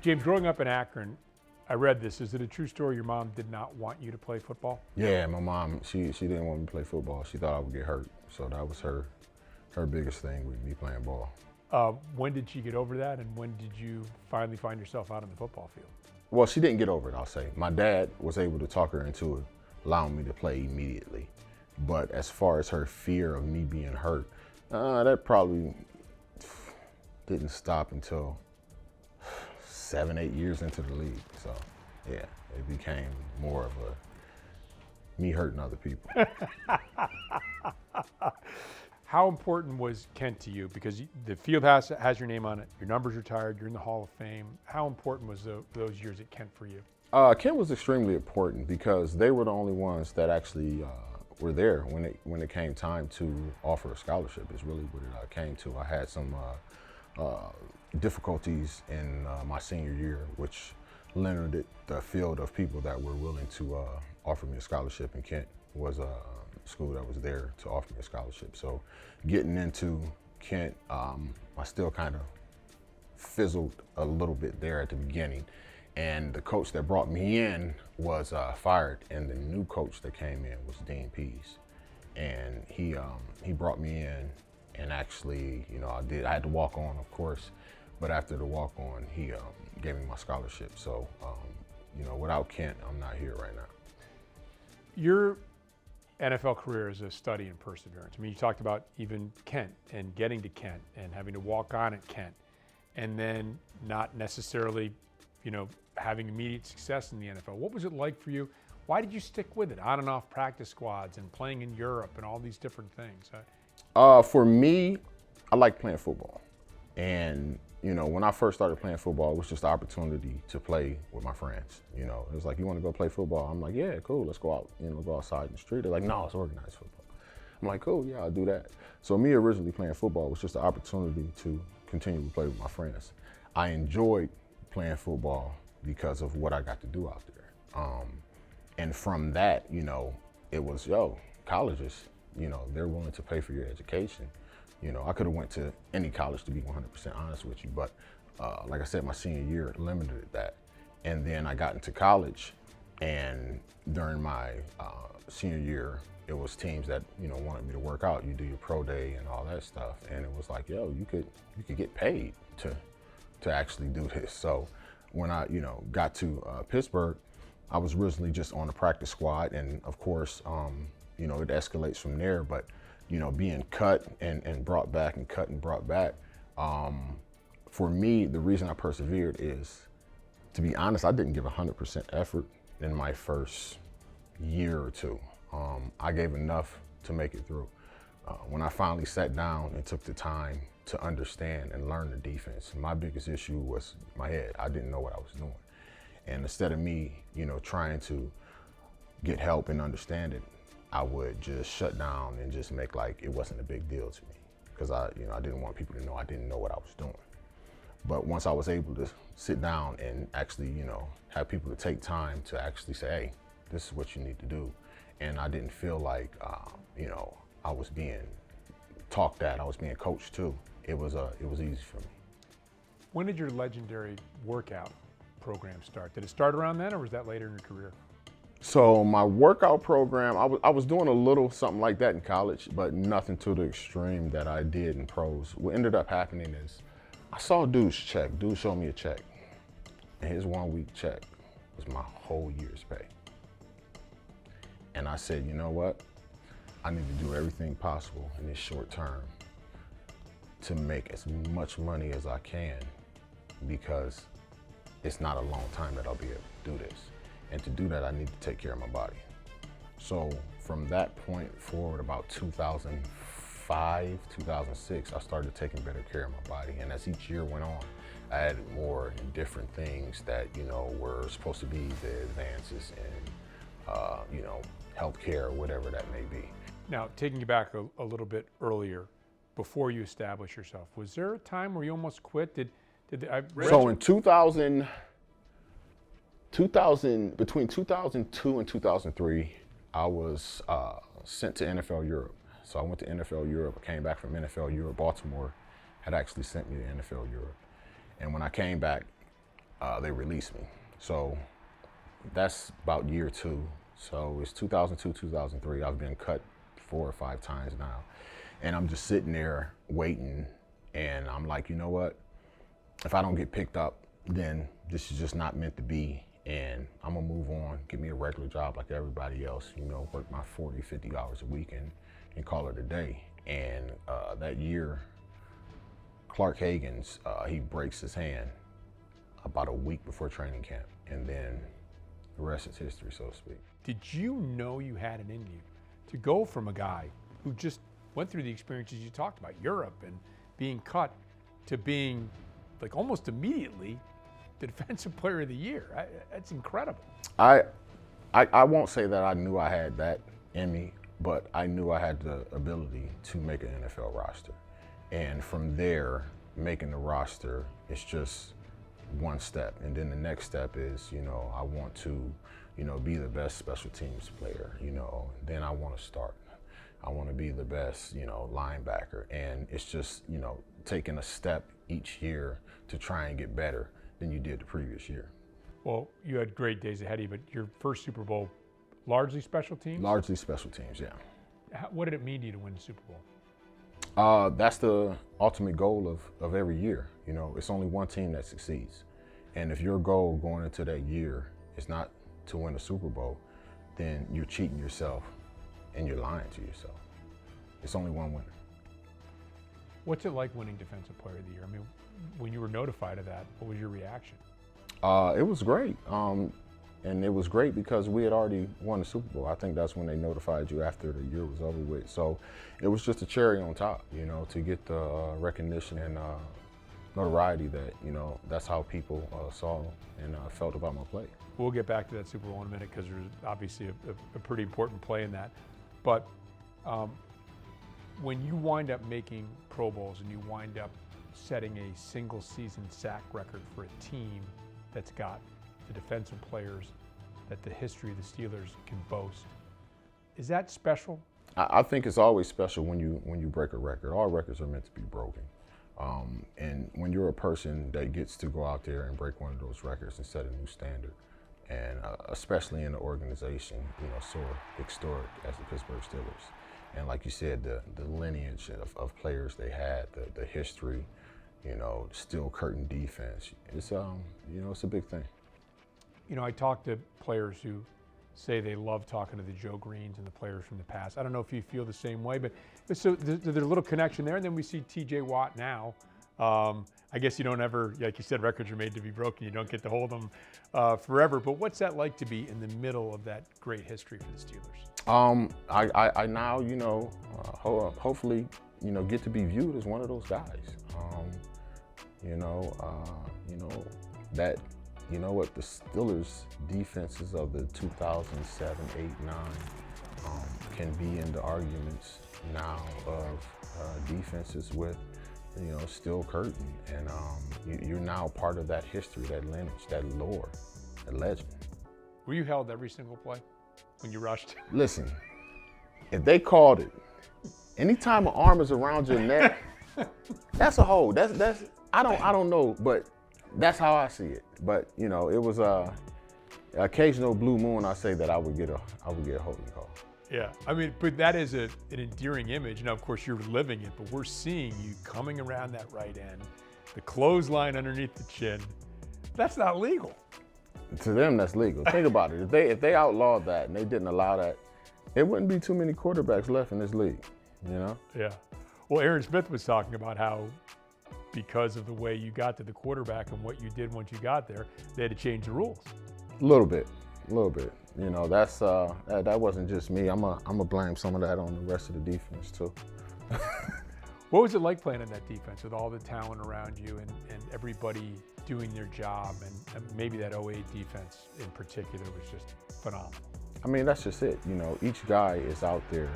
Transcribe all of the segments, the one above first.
James, growing up in Akron, I read this. Is it a true story your mom did not want you to play football? Yeah, my mom, she didn't want me to play football. She thought I would get hurt. So that was her biggest thing with me playing ball. When did she get over that, and when did you finally find yourself out on the football field? Well, she didn't get over it, I'll say. My dad was able to talk her into it, allowing me to play immediately. But as far as her fear of me being hurt, that probably didn't stop until 7, 8 years into the league. So yeah, it became more of me hurting other people. How important was Kent to you? Because the field has your name on it. Your number's retired. You're in the Hall of Fame. How important was those years at Kent for you? Kent was extremely important because they were the only ones that actually were there when it came time to offer a scholarship. Is really what it came to. I had some difficulties in my senior year, which limited the field of people that were willing to offer me a scholarship. And Kent was a school that was there to offer me a scholarship. So getting into Kent, I still kind of fizzled a little bit there at the beginning. And the coach that brought me in was fired, and the new coach that came in was Dean Pease. And he brought me in, and actually, I had to walk on, of course, but after the walk on, he gave me my scholarship. So, without Kent, I'm not here right now. Your NFL career is a study in perseverance. I mean, you talked about even Kent and getting to Kent and having to walk on at Kent, and then not necessarily, having immediate success in the NFL. What was it like for you? Why did you stick with it, on and off practice squads and playing in Europe and all these different things? For me, I like playing football. And, when I first started playing football, it was just an opportunity to play with my friends. It was like, you want to go play football? I'm like, yeah, cool, let's go out, go outside in the street. They're like, no, it's organized football. I'm like, cool, yeah, I'll do that. So me originally playing football was just an opportunity to continue to play with my friends. I enjoyed playing football because of what I got to do out there. And from that, it was, colleges, they're willing to pay for your education. I could have went to any college, to be 100% honest with you, but like I said, my senior year limited that. And then I got into college, and during my senior year, it was teams that, wanted me to work out. You do your pro day and all that stuff. And it was like, you could get paid to actually do this. So when I, got to Pittsburgh, I was originally just on the practice squad. And of course, it escalates from there. But, being cut and brought back and cut and brought back, for me, the reason I persevered is, to be honest, I didn't give 100% effort in my first year or two. I gave enough to make it through. When I finally sat down and took the time to understand and learn the defense, my biggest issue was my head. I didn't know what I was doing. And instead of me, trying to get help and understand it, I would just shut down and just make like it wasn't a big deal to me, because I didn't want people to know I didn't know what I was doing. But once I was able to sit down and actually, have people to take time to actually say, hey, this is what you need to do. And I didn't feel like, I was being talked at, I was being coached too. It was easy for me. When did your legendary workout program start? Did it start around then, or was that later in your career? So my workout program, I was doing a little something like that in college, but nothing to the extreme that I did in pros. What ended up happening is I saw dude's check. Dude showed me a check, and his 1 week check was my whole year's pay. And I said, you know what? I need to do everything possible in this short term to make as much money as I can, because it's not a long time that I'll be able to do this. And to do that, I need to take care of my body. So from that point forward, about 2005, 2006, I started taking better care of my body. And as each year went on, I added more and different things that, were supposed to be the advances in, healthcare, whatever that may be. Now, taking you back a little bit earlier, before you established yourself, was there a time where you almost quit? So in 2000, between 2002 and 2003, I was sent to NFL Europe. So I went to NFL Europe. I came back from NFL Europe. Baltimore had actually sent me to NFL Europe. And when I came back, they released me. So that's about year 2. So it's 2002, 2003. I've been cut 4 or 5 times now. And I'm just sitting there waiting. And I'm like, you know what? If I don't get picked up, then this is just not meant to be. And I'm gonna move on, get me a regular job like everybody else, work my 40, 50 hours a week and call it a day. And that year, Clark Hagan's, he breaks his hand about a week before training camp. And then the rest is history, so to speak. Did you know you had it in you to go from a guy who just went through the experiences you talked about, Europe and being cut, to being like almost immediately the Defensive Player of the Year? That's incredible. I won't say that I knew I had that in me, but I knew I had the ability to make an NFL roster. And from there, making the roster is just one step. And then the next step is, I want to, be the best special teams player, then I want to start. I want to be the best, linebacker. And it's just, taking a step each year to try and get better than you did the previous year. Well, you had great days ahead of you, but your first Super Bowl, largely special teams? Largely special teams, yeah. What did it mean to you to win the Super Bowl? That's the ultimate goal of every year. It's only one team that succeeds. And if your goal going into that year is not to win a Super Bowl, then you're cheating yourself and you're lying to yourself. It's only one winner. What's it like winning Defensive Player of the Year? I mean, when you were notified of that, what was your reaction? It was great. And it was great because we had already won the Super Bowl. I think that's when they notified you after the year was over with. So it was just a cherry on top, to get the recognition and notoriety that, that's how people saw and felt about my play. We'll get back to that Super Bowl in a minute because there's obviously a pretty important play in that. But when you wind up making Pro Bowls and you wind up setting a single season sack record for a team that's got the defensive players that the history of the Steelers can boast, is that special? I think it's always special when you break a record. All records are meant to be broken. And when you're a person that gets to go out there and break one of those records and set a new standard, and especially in an organization, so historic as the Pittsburgh Steelers, and like you said, the lineage of players they had, the history, steel curtain defense, it's it's a big thing. I talk to players who say they love talking to the Joe Greens and the players from the past. I don't know if you feel the same way, but so there's a little connection there. And then we see T.J. Watt now. I guess you don't ever, like you said, records are made to be broken. You don't get to hold them forever. But what's that like to be in the middle of that great history for the Steelers? I now, hopefully, get to be viewed as one of those guys. That. The Steelers defenses of the 2007, 8, 9 can be in the arguments now of defenses with, steel curtain. And you're now part of that history, that lineage, that lore, that legend. Were you held every single play when you rushed? Listen, if they called it, anytime an arm is around your neck, that's a hold. That's I don't know, but that's how I see it. But it was occasional blue moon. I say that I would get a holding call. Yeah, I mean, but that is an endearing image. Now, of course, you're living it, but we're seeing you coming around that right end, the clothesline underneath the chin. That's not legal. To them, that's legal. Think about it. If they outlawed that and they didn't allow that, it wouldn't be too many quarterbacks left in this league. Yeah. Well, Aaron Smith was talking about how, because of the way you got to the quarterback and what you did once you got there, they had to change the rules. A little bit. That's that wasn't just me. I'm gonna blame some of that on the rest of the defense too. What was it like playing in that defense with all the talent around you and everybody doing their job, and maybe that 08 defense in particular was just phenomenal? I mean, that's just it. Each guy is out there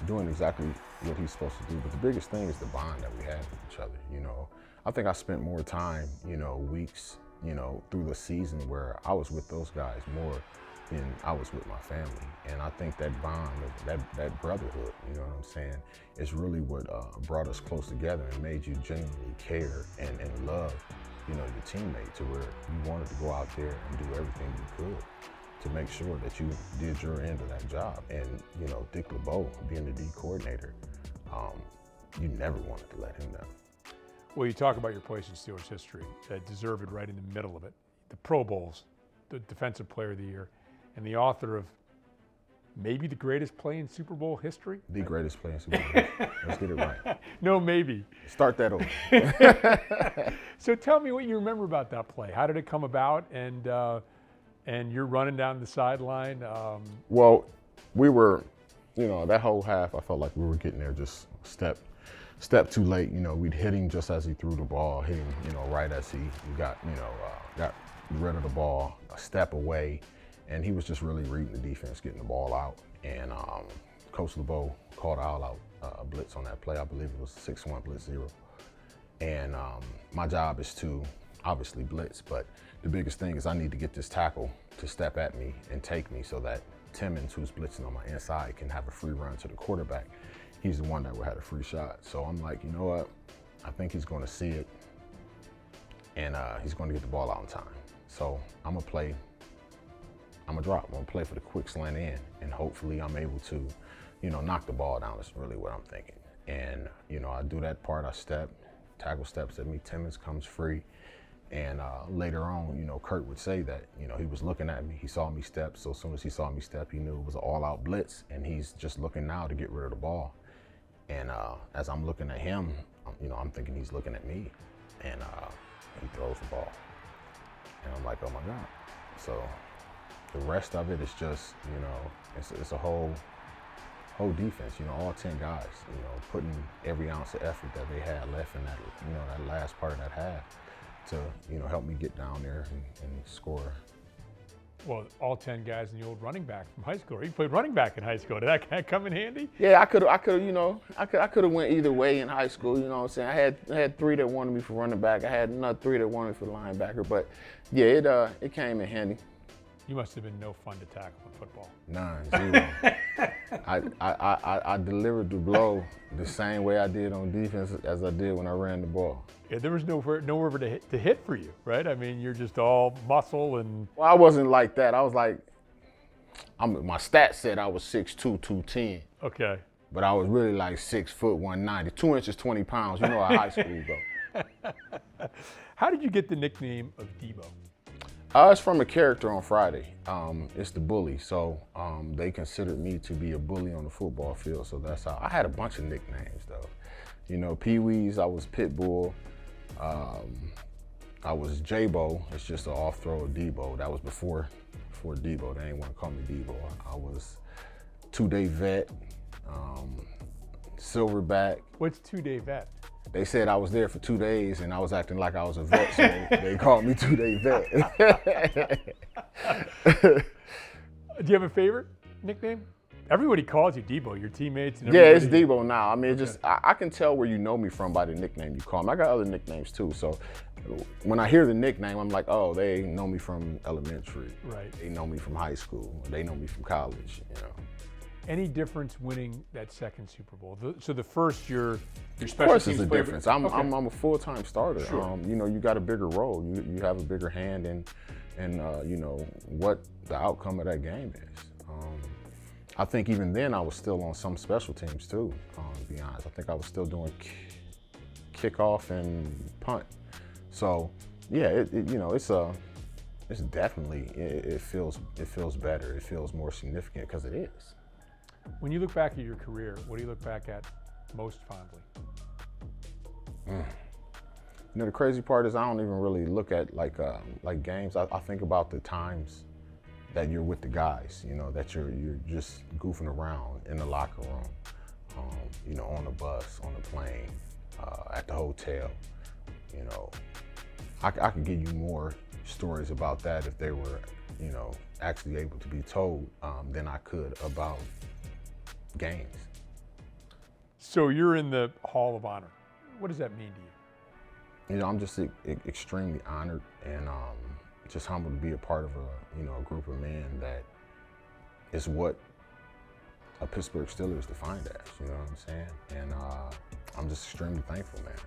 doing exactly what he's supposed to do. But the biggest thing is the bond that we have with each other. I think I spent more time, weeks, through the season where I was with those guys more than I was with my family. And I think that bond, that brotherhood, you know what I'm saying, is really what brought us close together and made you genuinely care and love your teammate, to where you wanted to go out there and do everything you could to make sure that you did your end of that job. And, Dick LeBeau, being the D coordinator, you never wanted to let him down. Well, you talk about your place in Steelers history, deserved right in the middle of it. The Pro Bowls, the Defensive Player of the Year, and the author of maybe the greatest play in Super Bowl history? The greatest play in Super Bowl history. Let's get it right. No, maybe. Start that over. So tell me what you remember about that play. How did it come about? And you're running down the sideline. Well, we were, that whole half, I felt like we were getting there just step too late. We'd hit him just as he threw the ball, hit him, right as he got rid of the ball, a step away. And he was just really reading the defense, getting the ball out. And Coach LeBeau called out a blitz on that play. I believe it was 6-1 blitz 0. And my job is to obviously blitz, but the biggest thing is I need to get this tackle to step at me and take me so that Timmons, who's blitzing on my inside, can have a free run to the quarterback. He's the one that would have a free shot. So I'm like, you know what? I think he's going to see it, and he's going to get the ball out in time. So I'm going to play. I'm going to drop. I'm going to play for the quick slant in, and hopefully I'm able to, knock the ball down. That's really what I'm thinking. And, I do that part. I step, tackle steps at me. Timmons comes free. And later on, Kurt would say that, he was looking at me. He saw me step. So as soon as he saw me step, he knew it was an all-out blitz. And he's just looking now to get rid of the ball. And as I'm looking at him, I'm thinking he's looking at me. And he throws the ball. And I'm like, oh, my God. So the rest of it is just, it's a whole defense, all 10 guys, putting every ounce of effort that they had left in that, that last part of that half to, help me get down there and score. Well, all 10 guys in the old running back from high school. You played running back in high school. Did that come in handy? Yeah, I could have went either way in high school. You know what I'm saying? I had 3 that wanted me for running back. I had another 3 that wanted me for linebacker. But yeah, it came in handy. You must have been no fun to tackle in football. None, 0. I delivered the blow the same way I did on defense as I did when I ran the ball. Yeah, there was nowhere to hit for you, right? I mean, you're just all muscle and. Well, I wasn't like that. I was like, my stats said I was 6'2", 210. Okay. But I was really like 6 foot, 190, 2 inches, 20 pounds. You know how high school go. How did you get the nickname of Debo? It's from a character on Friday. It's the bully. So they considered me to be a bully on the football field. So that's how. I had a bunch of nicknames though. Pee-wees, I was Pitbull. I was J-Bo. It's just an off throw of Debo. That was before Debo. They didn't want to call me Debo. I was 2-day vet, Silverback. What's 2-day vet? They said I was there for 2 days and I was acting like I was a vet, so they called me 2-day vet. Do you have a favorite nickname? Everybody calls you Debo, your teammates. And yeah, it's Debo now. I mean, I can tell where you know me from by the nickname you call me. I got other nicknames too. So when I hear the nickname, I'm like, oh, they know me from elementary. Right. They know me from high school. They know me from college. Any difference winning that second Super Bowl? So the first, your special of course, teams there's a difference. I'm a full-time starter. Sure. You got a bigger role. You have a bigger hand in what the outcome of that game is. I think even then I was still on some special teams too. To be honest, I think I was still doing kickoff and punt. So yeah, it's definitely it feels better. It feels more significant because it is. When you look back at your career, what do you look back at most fondly? The crazy part is I don't even really look at like games. I think about the times that you're with the guys, that you're just goofing around in the locker room, on the bus, on the plane, at the hotel. I could give you more stories about that if they were, actually able to be told than I could about games. So you're in the Hall of Honor. What does that mean to you? I'm just extremely honored and just humbled to be a part of a group of men that is what a Pittsburgh Steelers defined as. You know what I'm saying? And I'm just extremely thankful, man.